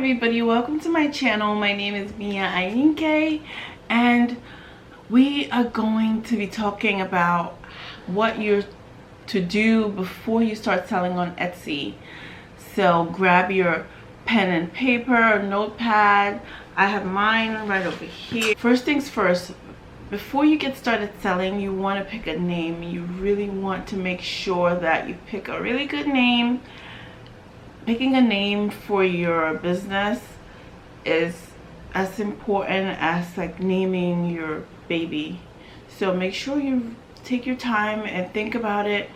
everybody, welcome to my channel. My name is Mia Ainke, and we are going to be talking about what you're to do before you start selling on Etsy. So grab your pen and paper or notepad. I have mine right over here. First things first, before you get started selling, you want to pick a name. You really want to make sure that you pick a really good name. Picking a name for your business is as important as like naming your baby. So make sure you take your time and think about it.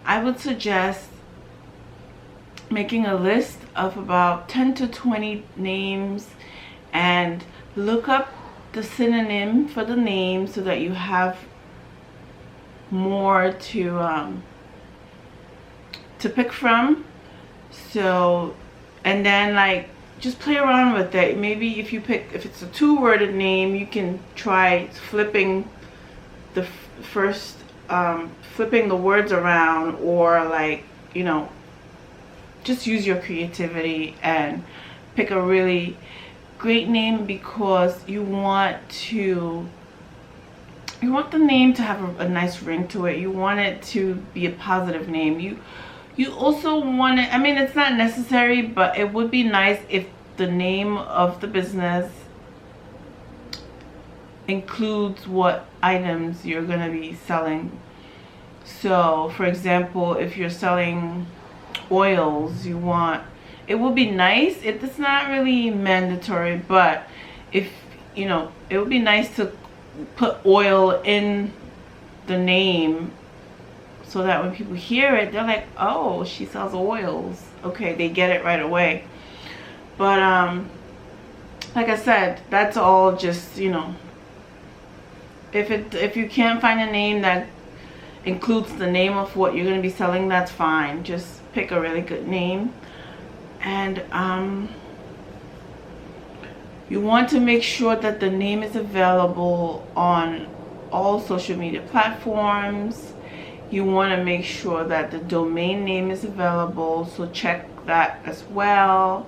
I would suggest making a list of about 10 to 20 names and look up the synonym for the name so that you have more to pick from. So, and then like just play around with it. Maybe if it's a two-worded name, you can try flipping the flipping the words around, or like, you know, just use your creativity and pick a really great name, because you want the name to have a nice ring to it. You want it to be a positive name. You also want it, I mean, it's not necessary, but it would be nice if the name of the business includes what items you're going to be selling. So, for example, if you're selling oils, it would be nice, it's not really mandatory, but if, you know, it would be nice to put oil in the name, so that when people hear it, they're like, oh, she sells oils. Okay, they get it right away. But like I said, that's all just, you know, if you can't find a name that includes the name of what you're going to be selling, that's fine. Just pick a really good name. And you want to make sure that the name is available on all social media platforms. You want to make sure that the domain name is available, so check that as well.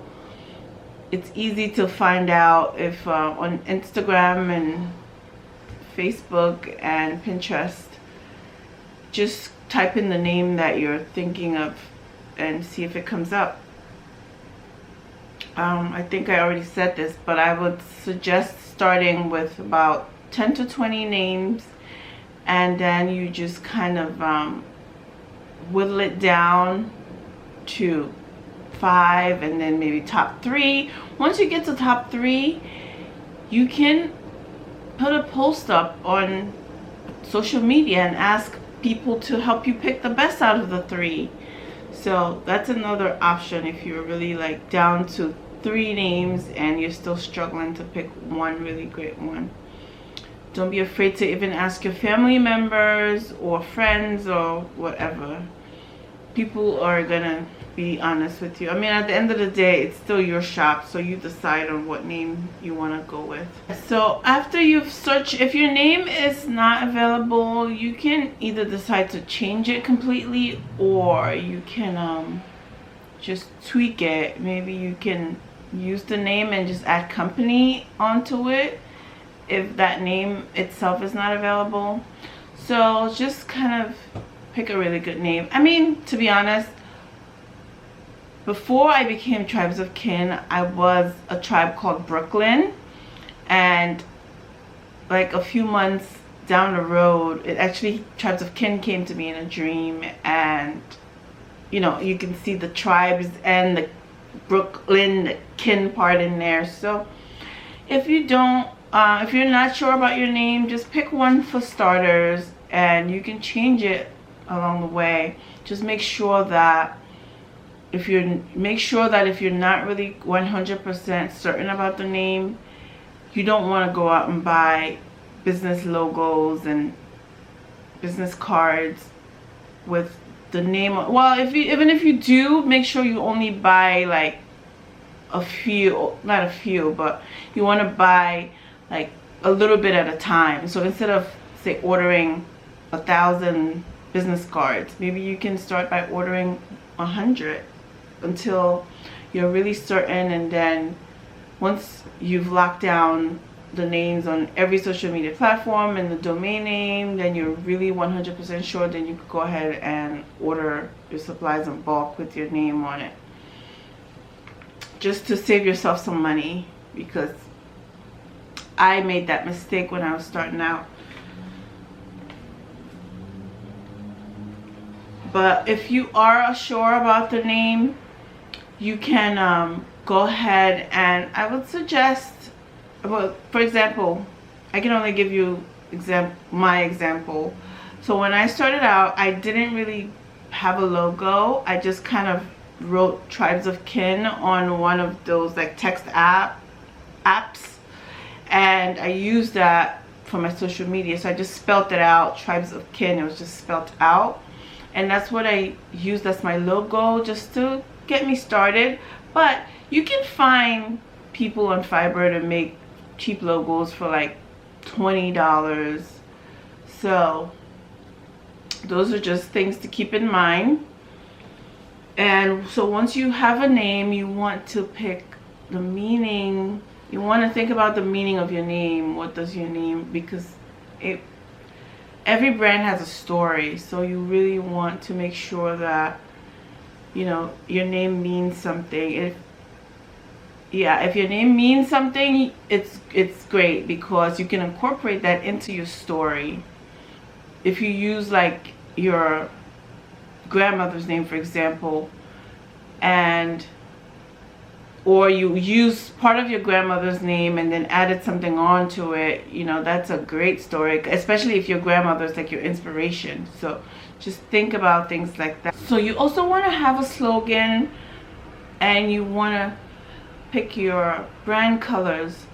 It's easy to find out if on Instagram and Facebook and Pinterest, just type in the name that you're thinking of and see if it comes up. I think I already said this, but I would suggest starting with about 10 to 20 names, and then you just kind of whittle it down to 5, and then maybe top 3. Once you get to top 3, you can put a post up on social media and ask people to help you pick the best out of the 3. So that's another option if you're really like down to 3 names and you're still struggling to pick one really great one. Don't be afraid to even ask your family members or friends or whatever. People are gonna be honest with you. I mean, at the end of the day, it's still your shop, so you decide on what name you want to go with. So after you've searched, if your name is not available, you can either decide to change it completely, or you can just tweak it. Maybe you can use the name and just add company onto it if that name itself is not available. So just kind of pick a really good name. I mean, to be honest, before I became Tribes of Kin, I was a tribe called Brooklyn, and like a few months down the road, it actually, Tribes of Kin came to me in a dream, and you know, you can see the tribes and the Brooklyn, the kin part in there. So if you don't if you're not sure about your name, just pick one for starters, and you can change it along the way. Just make sure that if you're not really 100% certain about the name, you don't want to go out and buy business logos and business cards with the name. Well, even if you do, make sure you only buy like a few, not a few, but you want to buy like a little bit at a time. So instead of, say, ordering 1,000 business cards, maybe you can start by ordering 100 until you're really certain, and then once you've locked down the names on every social media platform and the domain name, then you're really 100% sure, then you could go ahead and order your supplies in bulk with your name on it, just to save yourself some money, because I made that mistake when I was starting out. But if you are sure about the name, you can go ahead, and I would suggest, well, for example, I can only give you my example. So when I started out, I didn't really have a logo. I just kind of wrote Tribes of Kin on one of those like text apps, and I used that for my social media. So I just spelled it out, Tribes of Kin. It was just spelled out, and that's what I used as my logo, just to get me started. But you can find people on Fiverr to make cheap logos for like $20. So those are just things to keep in mind. And so once you have a name, you want to pick the meaning. You want to think about the meaning of your name. What does your name, because every brand has a story, so you really want to make sure that, you know, your name means something. If your name means something, it's great, because you can incorporate that into your story. If you use like your grandmother's name, for example, or you use part of your grandmother's name and then added something onto it, you know, that's a great story, especially if your grandmother's like your inspiration. So just think about things like that. So you also want to have a slogan, and you want to pick your brand colors.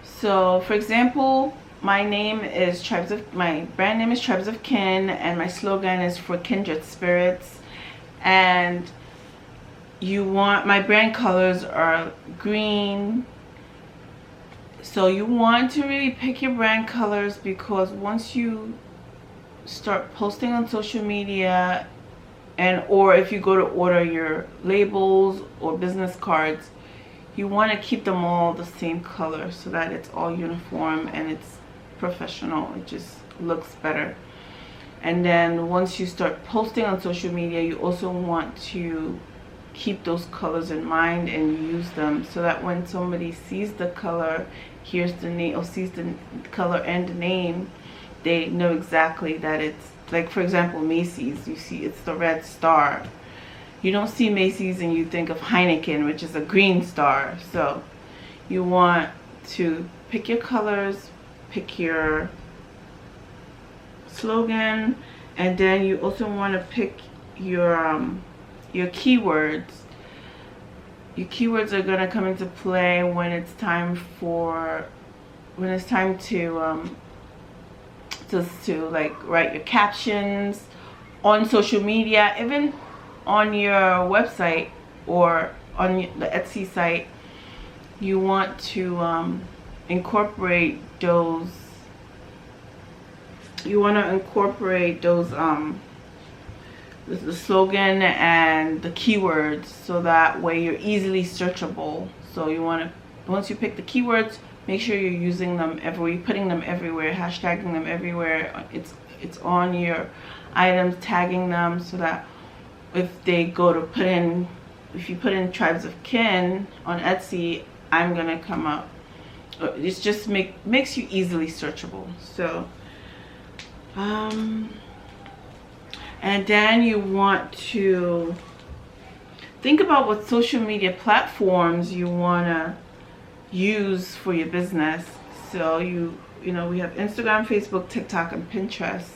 So for example, my brand name is Tribes of Kin, and my slogan is for kindred spirits. And my brand colors are green. So you want to really pick your brand colors, because once you start posting on social media, or if you go to order your labels or business cards, you want to keep them all the same color, so that it's all uniform and it's professional. It just looks better. And then once you start posting on social media, you also want to keep those colors in mind and use them, so that when somebody sees the color, hears the name, or sees the color and the name, they know exactly that it's, like for example, Macy's. You see it's the red star. You don't see Macy's and you think of Heineken, which is a green star. So you want to pick your colors, pick your slogan, and then you also want to pick your keywords. Your keywords are going to come into play when it's time to like write your captions on social media, even on your website or on the Etsy site. You want to incorporate those. You want to incorporate those the slogan and the keywords, so that way you're easily searchable. So you want to, once you pick the keywords, make sure you're using them everywhere, putting them everywhere, hashtagging them everywhere. It's on your items, tagging them, so that if they go to if you put in Tribes of Kin on Etsy, I'm gonna come up. It's just makes you easily searchable. So and then you want to think about what social media platforms you want to use for your business. So you know, we have Instagram, Facebook, TikTok, and Pinterest.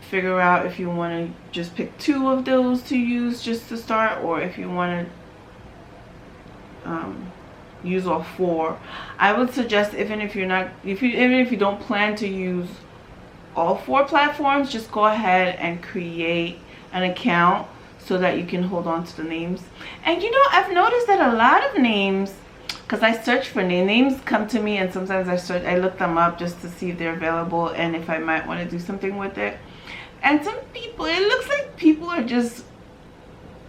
Figure out if you want to just pick 2 of those to use just to start, or if you want to use all 4. I would suggest, even if you don't plan to use all 4 platforms, just go ahead and create an account so that you can hold on to the names. And you know, I've noticed that a lot of names, because I search for names come to me, and sometimes I look them up just to see if they're available and if I might want to do something with it. And some people, it looks like people are just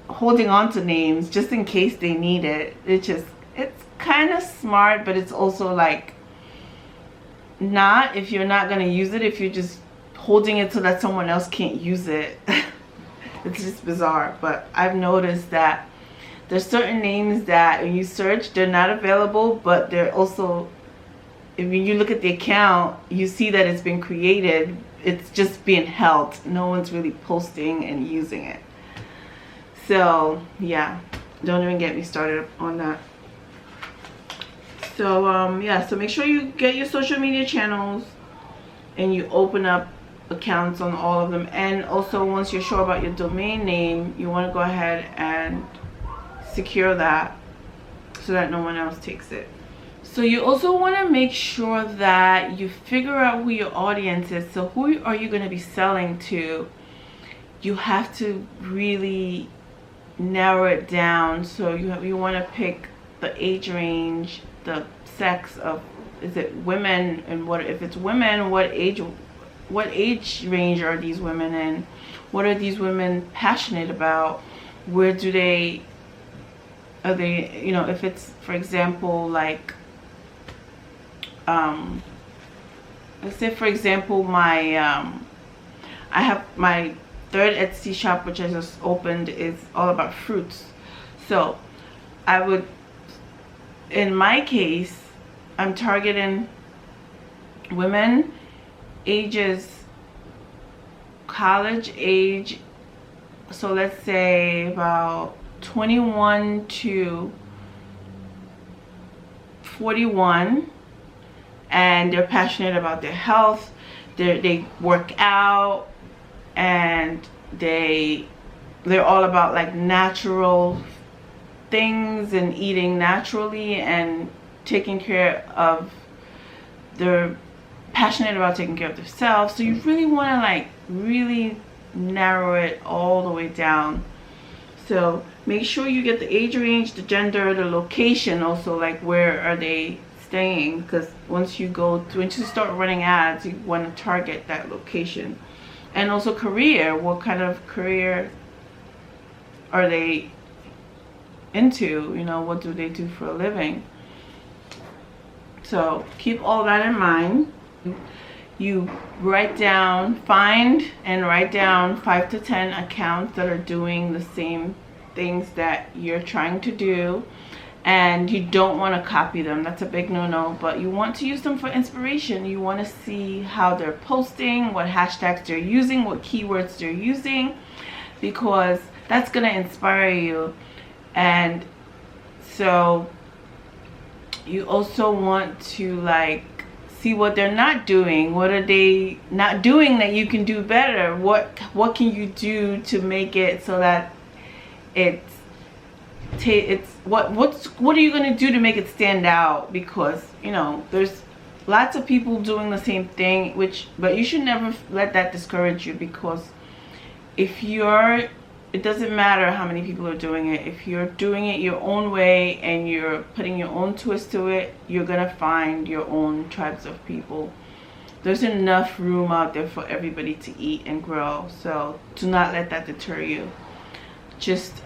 holding on to names just in case they need it. It kind of smart, but it's also like not, if you're not going to use it, if you're just holding it so that someone else can't use it. It's just bizarre. But I've noticed that there's certain names that when you search, they're not available, but they're also, if you look at the account, you see that it's been created. It's just being held. No one's really posting and using it. So yeah, don't even get me started on that. So yeah, so make sure you get your social media channels and you open up accounts on all of them. And also, once you're sure about your domain name, you want to go ahead and secure that so that no one else takes it. So you also want to make sure that you figure out who your audience is. So who are you going to be selling to? You have to really narrow it down. So you want to pick the age range, the sex of, is it women, and what, if it's women, what age range are these women in? What are these women passionate about? Where do they, are they, you know, if it's, for example, like let's say, for example, my I have my third Etsy shop, which I just opened, is all about fruits. So I would, in my case, I'm targeting women ages, college age, so let's say about 21 to 41, and they're passionate about their health, they work out, and they're all about like natural things and eating naturally and taking care of, they're passionate about taking care of themselves. So you really want to like really narrow it all the way down. So make sure you get the age range, the gender, the location, also like where are they staying, because once you start running ads, you want to target that location. And also career, what kind of career are they into, you know, what do they do for a living? So keep all that in mind. You write down, find and write down 5 to 10 accounts that are doing the same things that you're trying to do, and you don't want to copy them. That's a big no-no, but you want to use them for inspiration. You want to see how they're posting, what hashtags they're using, what keywords they're using, because that's going to inspire you. And so you also want to like see what they're not doing. What are they not doing that you can do better? What can you do to make it so that what are you going to do to make it stand out? Because, you know, there's lots of people doing the same thing, but you should never let that discourage you, because it doesn't matter how many people are doing it. If you're doing it your own way and you're putting your own twist to it, you're gonna find your own tribes of people. There's enough room out there for everybody to eat and grow. So do not let that deter you. Just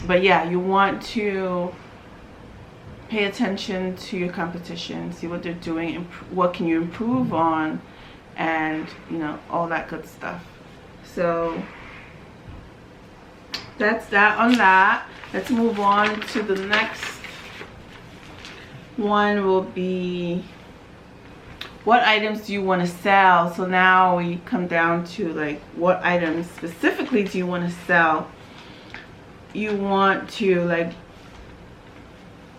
but yeah, you want to pay attention to your competition, see what they're doing, what can you improve on, and you know, all that good stuff. So that's that on that. Let's move on to the next one. Will be, what items do you want to sell? So now we come down to like, what items specifically do you want to sell? You want to like,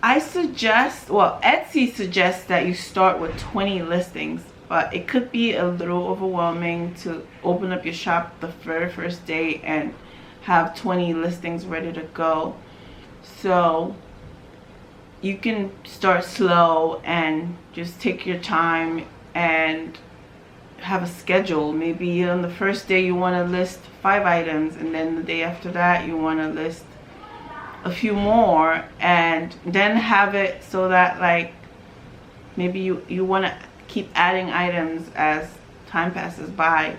I suggest, well, Etsy suggests that you start with 20 listings, but it could be a little overwhelming to open up your shop the very first day and have 20 listings ready to go. So you can start slow and just take your time and have a schedule. Maybe on the first day you want to list 5 items, and then the day after that you want to list a few more, and then have it so that like maybe you want to keep adding items as time passes by.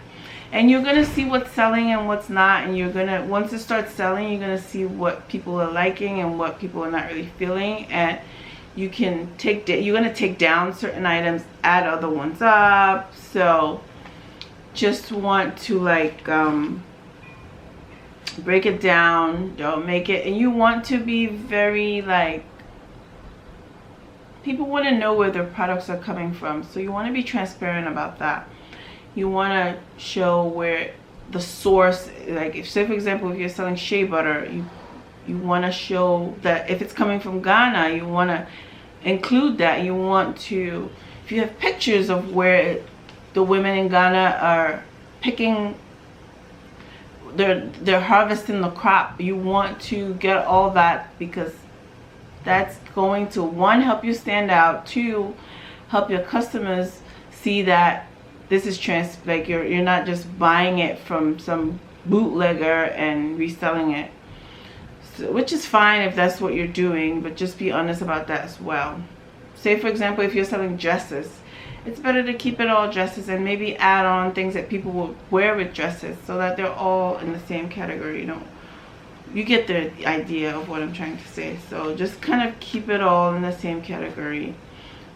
And you're gonna see what's selling and what's not, and you're gonna, once it starts selling, you're gonna see what people are liking and what people are not really feeling. And you can you're gonna take down certain items, add other ones up. So just want to like break it down, don't make it, and you want to be very like, people want to know where their products are coming from, so you want to be transparent about that. You want to show where the source, like if, say for example, if you're selling shea butter, you want to show that if it's coming from Ghana, you want to include that. You want to, if you have pictures of where the women in Ghana are picking, they're harvesting the crop, you want to get all that, because that's going to, one, help you stand out, two, help your customers see that this is like you're not just buying it from some bootlegger and reselling it. So, which is fine if that's what you're doing, but just be honest about that as well. Say for example, if you're selling dresses, it's better to keep it all dresses and maybe add on things that people will wear with dresses, so that they're all in the same category. You know, you get the idea of what I'm trying to say. So just kind of keep it all in the same category.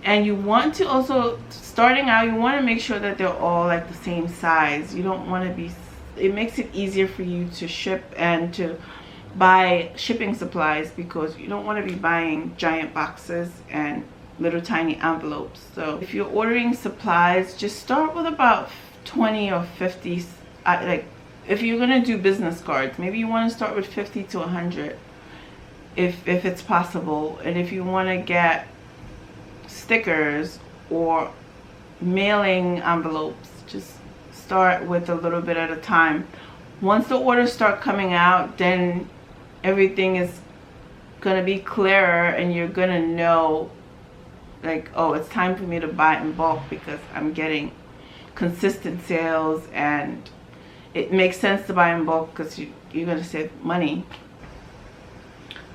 And you want to also, starting out, you want to make sure that they're all like the same size. You don't want to be, it makes it easier for you to ship and to buy shipping supplies, because you don't want to be buying giant boxes and little tiny envelopes. So if you're ordering supplies, just start with about 20 or 50, like if you're gonna do business cards, maybe you want to start with 50 to 100 if it's possible. And if you want to get stickers or mailing envelopes, just start with a little bit at a time. Once the orders start coming out, then everything is gonna be clearer, and you're gonna know like, oh, it's time for me to buy in bulk because I'm getting consistent sales, and it makes sense to buy in bulk because you're gonna save money.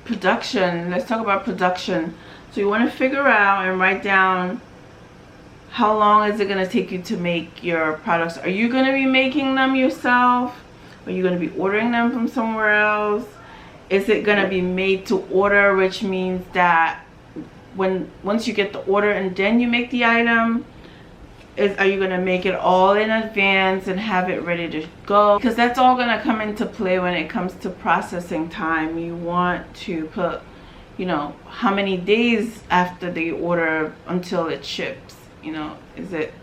Production, let's talk about production. So you want to figure out and write down, how long is it going to take you to make your products? Are you going to be making them yourself? Are you going to be ordering them from somewhere else? Is it going to be made to order, which means that once you get the order and then you make the item? Are you going to make it all in advance and have it ready to go? Because that's all going to come into play when it comes to processing time. You want to put, you know, how many days after the order until it ships. You know, is it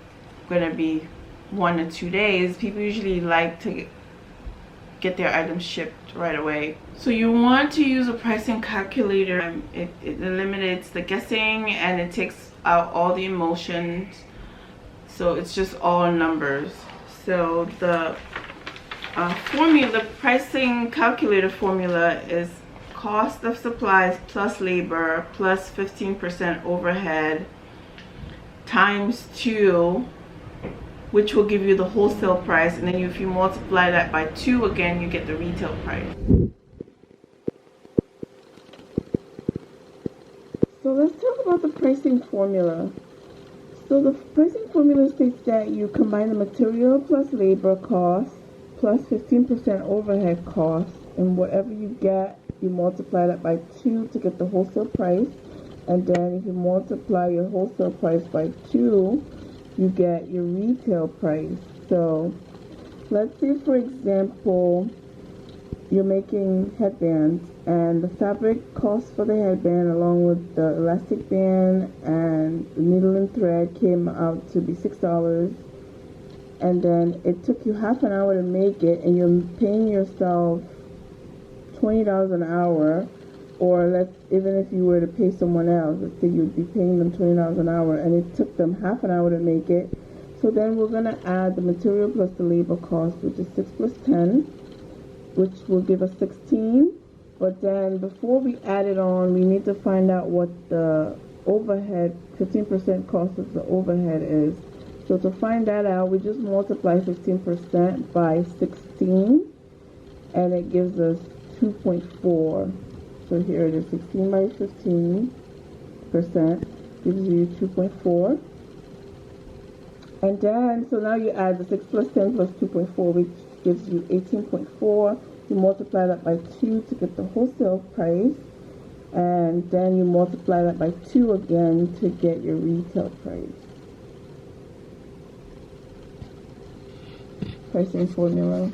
going to be 1 or 2 days? People usually like to get their items shipped right away. So you want to use a pricing calculator. It eliminates the guessing and it takes out all the emotions. So it's just all numbers. So the formula, the pricing calculator formula is cost of supplies plus labor plus 15% overhead times 2, which will give you the wholesale price, and then if you multiply that by 2 again, you get the retail price. So let's talk about the pricing formula. So the pricing formula states that you combine the material plus labor cost plus 15% overhead cost, and whatever you get, you multiply that by 2 to get the wholesale price. And then if you multiply your wholesale price by 2, you get your retail price. So let's say, for example, you're making headbands, and the fabric cost for the headband along with the elastic band and the needle and thread came out to be $6, and then it took you half an hour to make it, and you're paying yourself $20 an hour. Or even if you were to pay someone else, let's say you'd be paying them $20 an hour, and it took them half an hour to make it. So then we're going to add the material plus the labor cost, which is 6 plus 10, which will give us 16. But then before we add it on, we need to find out what the overhead, 15% cost of the overhead is. So to find that out, we just multiply 15% by 16, and it gives us 2.4. So here it is, 16 by 15% gives you 2.4. And then, so now you add the 6 plus 10 plus 2.4, which gives you 18.4. You multiply that by 2 to get the wholesale price. And then you multiply that by 2 again to get your retail price. Pricing formula.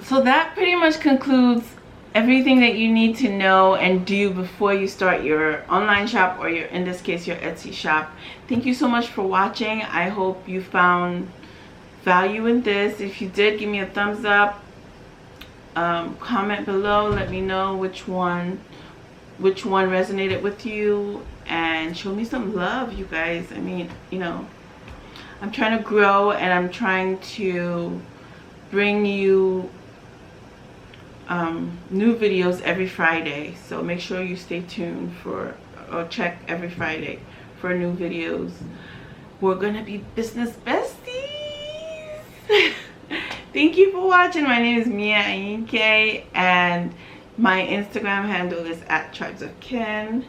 So that pretty much concludes everything that you need to know and do before you start your online shop, or your, in this case, your Etsy shop. Thank you so much for watching. I hope you found value in this. If you did, give me a thumbs up. Comment below, let me know which one resonated with you, and show me some love, you guys. I mean, you know, I'm trying to grow, and I'm trying to bring you new videos every Friday, so make sure you stay tuned for, or check every Friday for new videos. We're gonna be business besties. Thank you for watching. My name is Mia Ayinke, and my Instagram handle is @tribesofkin.